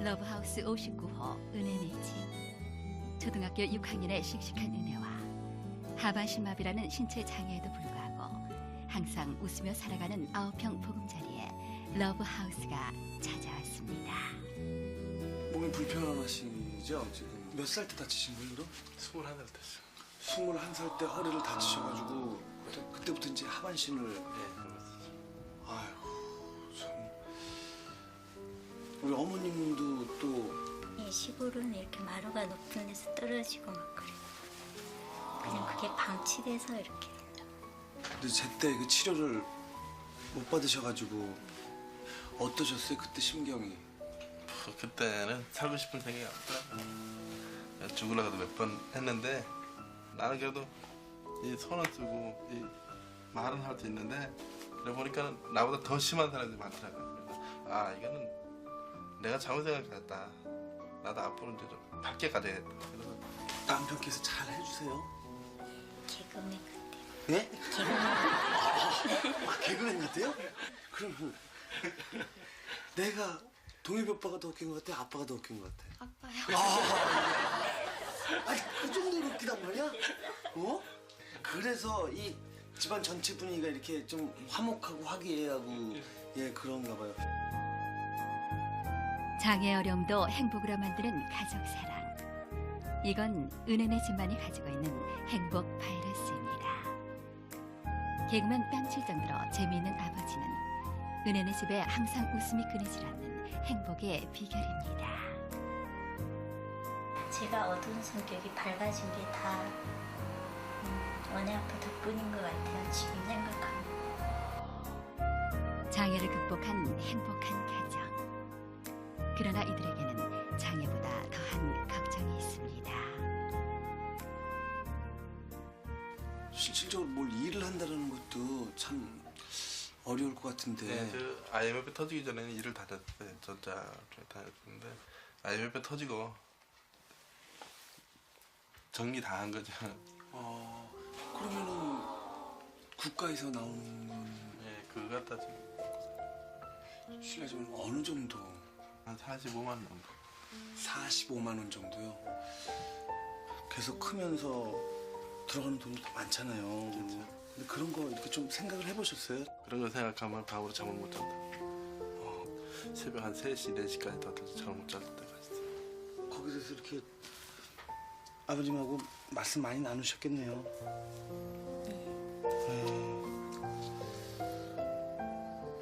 러브하우스 59호 은혜네 집. 초등학교 6학년의 씩씩한 은혜와 하반신마비라는 신체 장애에도 불구하고 항상 웃으며 살아가는 9평 보금자리에 러브하우스가 찾아왔습니다. 몸이 불편하시죠? 지금 몇 살 때 다치신 거예요, 그럼? 21살 됐어. 21살 때 허리를 다치셔가지고 그때부터 이제 하반신을. 네. 아이고 참. 우리 어머님도 또 예, 시골은 이렇게 마루가 높은 데서 떨어지고 막 그래요. 그냥 그게 방치돼서 이렇게. 근데 제때 그 치료를 못 받으셔가지고 어떠셨어요? 그때 심경이? 그때는 살고 싶은 생각이 없더라고. 죽으려고도 몇 번 했는데 나는 그래도 이 손을 쓰고 이 말은 할 수 있는데 그래 보니까 나보다 더 심한 사람들이 많더라고요. 그래서 아 이거는 내가 잘못 생각했다. 나도 앞으로 이제 좀 밝게 가져야겠다. 그래서 남편께서 잘 해주세요. 개그맨 같아요. 네? 개그맨 같아요? 그러면 내가 동엽이 오빠가 더 웃긴 것 같아? 아빠가 더 웃긴 것 같아? 아빠요. 아니 그 정도로 웃기단 말이야? 어? 그래서 이 집안 전체 분위기가 이렇게 좀 화목하고 화기애애하고 예 그런가 봐요. 장애 어려움도 행복으로 만드는 가족 사랑. 이건 은혜네 집만이 가지고 있는 행복 바이러스입니다. 개그맨 뺨칠 정도로 재미있는 아버지는 은혜네 집에 항상 웃음이 끊이질 않는 행복의 비결입니다. 제가 어두운 성격이 밝아진 게 다 원혜 아빠 덕분인 것 같아요. 지금 생각하면. 장애를 극복한 행복한 가정. 그러나 이들에게는 장애보다 더한 걱정이 있습니다. 실질적으로 뭘 일을 한다는 것도 참 어려울 것 같은데. 네, 그 IMF 터지기 전에는 일을 다녔어요. 전자 쪽에 다녔는데 IMF 터지고 정리 다 한 거죠. 그러면은 국가에서 나오는 네, 그거 갖다 지금 실례지만 어느 정도? 한 45만 원 정도. 45만 원 정도요. 계속 크면서 들어가는 돈이 더 많잖아요. 근데 그런 거 이렇게 좀 생각을 해보셨어요? 그런 거 생각하면 밤으로 잠을 못 잔다. 새벽 한 3시, 4시까지 더 잠을 못 잘 때가 있어요. 거기서 이렇게 아버님하고 말씀 많이 나누셨겠네요.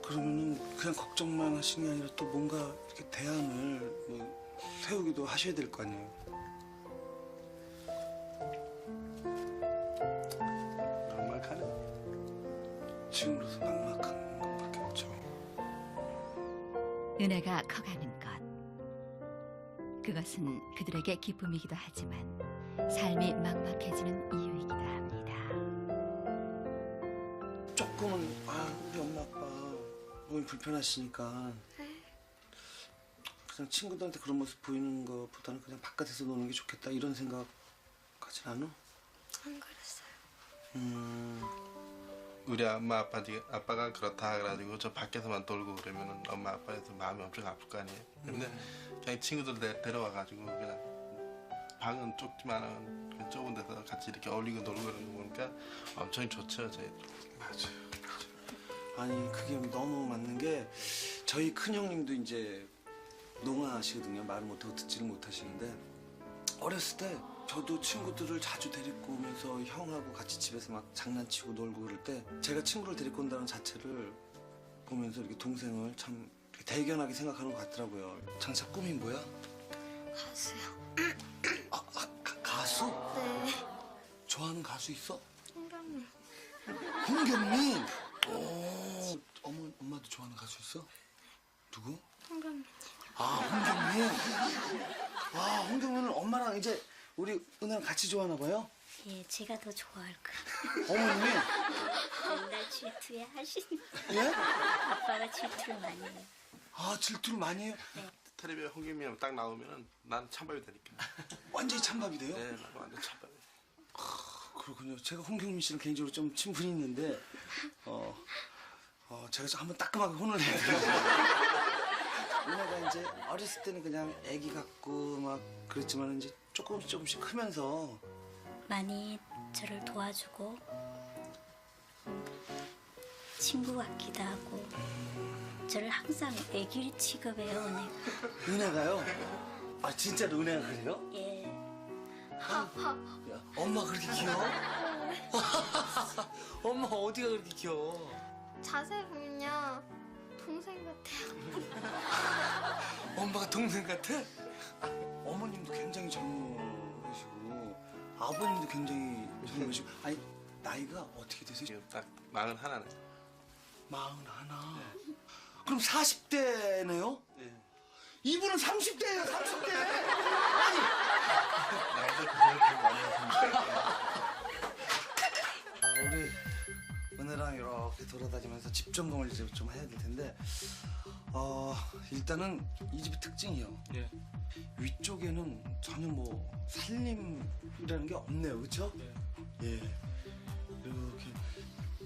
그러면은 그냥 걱정만 하시는 게 아니라 또 뭔가 이렇게 대안을 뭐 세우기도 하셔야 될 거 아니에요. 막막하네. 지금으로서 막막한 것밖에 없죠. 은혜가 커가는 것. 그것은 그들에게 기쁨이기도 하지만 삶이 막막해지는 이유이기도 합니다. 조금은 우리 엄마 아빠 몸이 불편하시니까 그냥 친구들한테 그런 모습 보이는 것보다는 그냥 바깥에서 노는 게 좋겠다 이런 생각 하진 않아? 안 그랬어요. 우리 엄마 아빠가 그렇다 그래가지고 저 밖에서만 돌고 그러면은 엄마 아빠에서 마음이 엄청 아플 거 아니에요. 근데 그냥 친구들 데려와가지고 그냥 방은 좁지만은 그냥 좁은 데서 같이 이렇게 어울리고 놀고 그러는 거 보니까 엄청 좋죠 저희들. 맞아요. 아니 그게 너무 맞는 게 저희 큰 형님도 이제 농아시거든요. 말을 못하고 듣지를 못하시는데 어렸을 때 저도 친구들을 자주 데리고 오면서 형하고 같이 집에서 막 장난치고 놀고 그럴 때 제가 친구를 데리고 온다는 자체를 보면서 이렇게 동생을 참 대견하게 생각하는 것 같더라고요. 장차 꿈이 뭐야? 가수요. 가수? 네. 좋아하는 가수 있어? 홍감님. 홍경민? 오, 엄마도 좋아하는 가수 있어? 누구? 홍감님. 홍경민? 홍경민은 엄마랑 이제 우리 은혜랑 같이 좋아하나 봐요? 예, 제가 더 좋아할 거예요. 어머님이? 맨날 질투해 하시는. 예? 아빠가 질투를 많이 해요. 질투를 많이 해요? 텔레비에 홍김이랑 딱 나오면은 난 찬밥이 되니까. 완전히 찬밥이 돼요? 네, 나도 완전 찬밥이. 그렇군요. 제가 홍경민 씨랑 개인적으로 좀 친분이 있는데 제가 좀 한번 따끔하게 혼을 내드려요. 은혜가 이제 어렸을 때는 그냥 애기 같고 막 그랬지만 이제 조금씩 크면서 많이 저를 도와주고 친구 같기도 하고 저를 항상 애기 취급해요. 은혜가. 은혜가요? 아 진짜로 은혜가 그래요? 예. 야, 엄마 그렇게 귀여워? 엄마 어디가 그렇게 귀여워? 자세히 보면요 동생 같아요. 엄마가 동생 같아? 어머님도 굉장히 젊으시고 아버님도 굉장히 젊으시고 아니 나이가 어떻게 되세요? 지금 딱 41네. 41. 그럼 40대네요? 예. 이분은 30대예요 30대. 나이도 그렇게 많이 했습니다. 우리 은혜랑 이렇게 돌아다니면서 집 점검을 이제 좀 해야 될 텐데 일단은 이 집의 특징이요. 예. 위쪽에는 전혀 뭐 살림이라는 게 없네요, 그렇죠? 예. 이렇게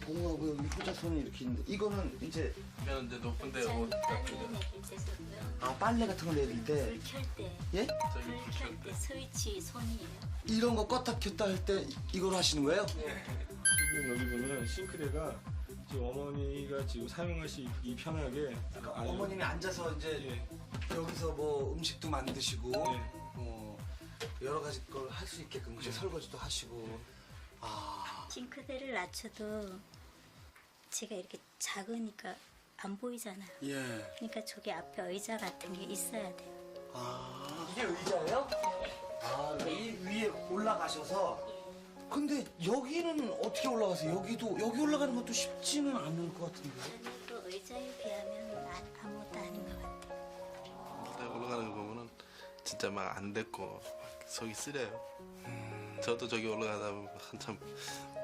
봉하고 여기 효자손이 이렇게 있는데 이거는 이제 이거는 이제 높은데 저는 옷 빨래 같은 거. 내릴 때 쓰고요. 아 빨래 같은 거 내릴 때 불 켤 때. 예? 저기 불 켤 불켤 때 때. 스위치 손이에요. 이런 거 껐다 켰다 할 때 이걸 하시는 거예요? 지금 여기 보면 싱크대가 지금 어머니가 지금 사용하시기 편하게 아주- 어머님이 앉아서 이제 예. 여기서 뭐 음식도 만드시고 네. 여러 가지 걸 할 수 있게끔 그죠? 설거지도 하시고 아 싱크대를 낮춰도 제가 이렇게 작으니까 안 보이잖아요. 예. 그러니까 저기 앞에 의자 같은 게 있어야 돼요. 아 이게 의자예요? 아 이 위에 올라가셔서 근데 여기는 어떻게 올라가세요? 여기 올라가는 것도 쉽지는 않을 것 같은데. 저는 그 의자에 비하면 아무것도 아닌 것 같아요. 내가 올라가는 거 보면은 진짜 막 안 됐고 막 속이 쓰려요. 저도 저기 올라가다 보면 한참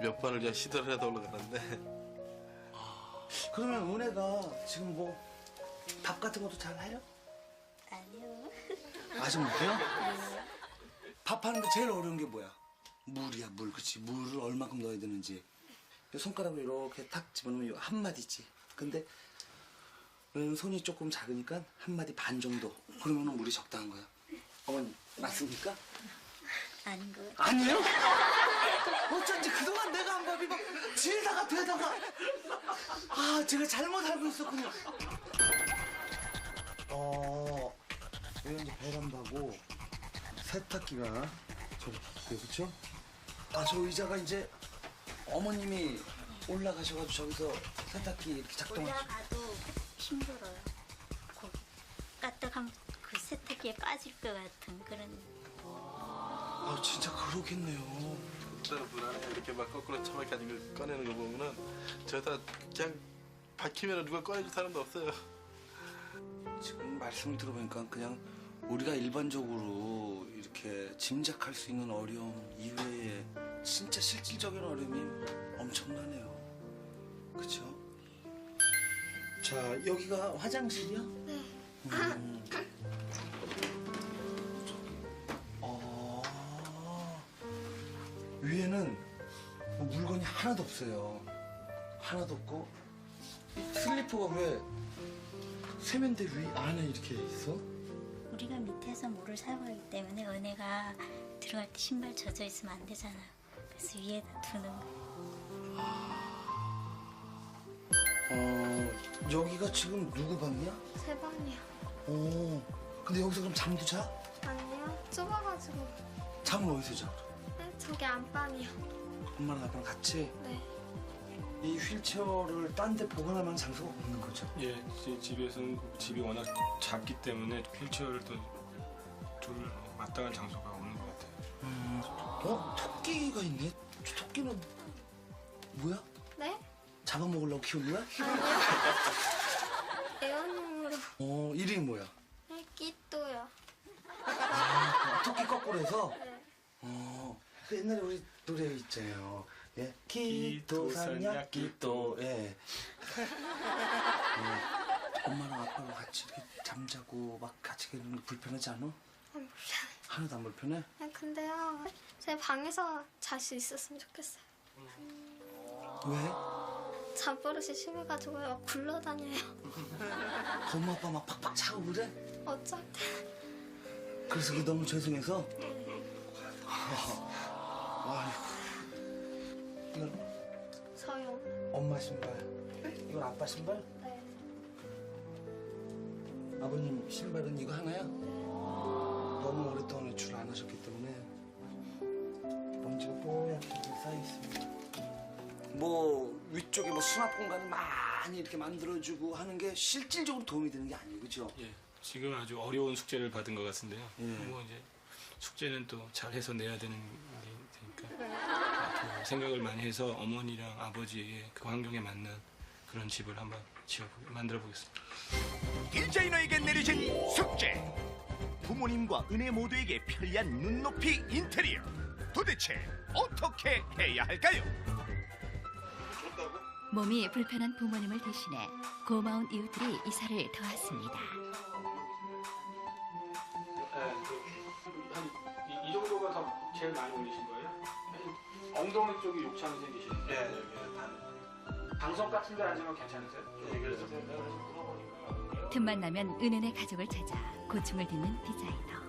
몇 번을 그냥 시도를 해도 올라가는데 그러면 은혜가 지금 뭐 밥 같은 것도 잘 해요? 아니요. 아직 못해요? 밥 하는데 제일 어려운 게 뭐야? 물이야 물. 그치 물을 얼마큼 넣어야 되는지 손가락으로 이렇게 탁 집어넣으면 한 마디지. 근데 은혜는 손이 조금 작으니까 한 마디 반 정도. 그러면 물이 적당한 거야. 어머니 맞습니까? 아닌 것 같아요. 아니에요? 어쩐지 그동안 내가 한 밥이 막 질다가 되다가 아 제가 잘못 알고 있었군요. 여기 이제 베란다고 세탁기가 저기 있어요, 그쵸? 아 저 의자가 이제 어머님이 올라가셔가지고 저기서 세탁기 이렇게 작동하시고 올라가도 힘들어요. 거기 까딱하면 그 세탁기에 빠질 것 같은 그런. 아 진짜 그러겠네요. 그때는 불안해. 이렇게 막 거꾸로 처박혀가지고 이걸 꺼내는 거 보면은 저기다 그냥 박히면 누가 꺼내줄 사람도 없어요. 지금 말씀을 들어보니까 그냥 우리가 일반적으로 이렇게 짐작할 수 있는 어려움 이외에 진짜 실질적인 어려움이 엄청나네요. 그쵸? 자, 여기가 화장실이야? 네. 위에는 뭐 물건이 하나도 없어요. 하나도 없고 슬리퍼가 왜 세면대 위 안에 이렇게 있어? 우리가 밑에서 물을 사용하기 때문에 은혜가 들어갈 때 신발 젖어 있으면 안 되잖아요. 그래서 위에다 두는 거예요. 여기가 지금 누구 방이야? 제 방이요. 근데 여기서 그럼 잠도 자? 아니요. 좁아가지고. 잠은 어디서 자? 네, 저기 안방이요. 엄마랑 아빠랑 같이 네. 이 휠체어를 딴 데 보관할 만한 장소가 없는 거죠? 예, 집에서는 집이 워낙 작기 때문에 휠체어를 또 둘 마땅한 장소가 없는 것 같아요. 토끼가 있네? 저 토끼는 뭐야? 네? 잡아먹으려고 키운 거야? 애완용으로. 이름이 뭐야? 네, 끼또요. 토끼 거꾸로 해서? 네. 그 옛날에 우리 노래 있잖아요. 예, 기도산야 기도. 예. 엄마랑 아빠랑 같이 이렇게 잠자고 막 같이 그러는 거 불편하지 않아? 불편해. 하나도 안 불편해? 근데요, 제 방에서 잘 수 있었으면 좋겠어요. 왜? 잠버릇이 심해가지고 막 굴러다녀요. 엄마 아빠 막 팍팍 차고 그래? 어쩔 때. 그래서 그게 너무 죄송해서. 아이고. 이건 서영. 엄마 신발. 이건 아빠 신발? 네. 아버님 신발은 이거 하나야? 너무 오랫동안 외출 안 하셨기 때문에 먼지가 뽀얗게 쌓여 있습니다. 뭐 위쪽에 뭐 수납 공간을 많이 이렇게 만들어주고 하는 게 실질적으로 도움이 되는 게 아니에요, 그렇죠? 예, 지금 아주 어려운 숙제를 받은 것 같은데요. 예. 뭐 이제 숙제는 또 잘해서 내야 되는 게 되니까 앞으로 생각을 많이 해서 어머니랑 아버지에게 그 환경에 맞는 그런 집을 한번 만들어 보겠습니다. 디자이너에게 내려진 숙제. 부모님과 은혜 모두에게 편리한 눈높이 인테리어. 도대체 어떻게 해야 할까요? 몸이 불편한 부모님을 대신해 고마운 이웃들이 이사를 도왔습니다. 한 이 정도가 더 제일 많이 올리신 거예요? 엉덩이 쪽이 욕창이 생기시는데 네. 방석 같은 데 앉으면 괜찮으세요? 그래서 틈만 나면 은은의 가족을 찾아 고충을 딛는 디자이너.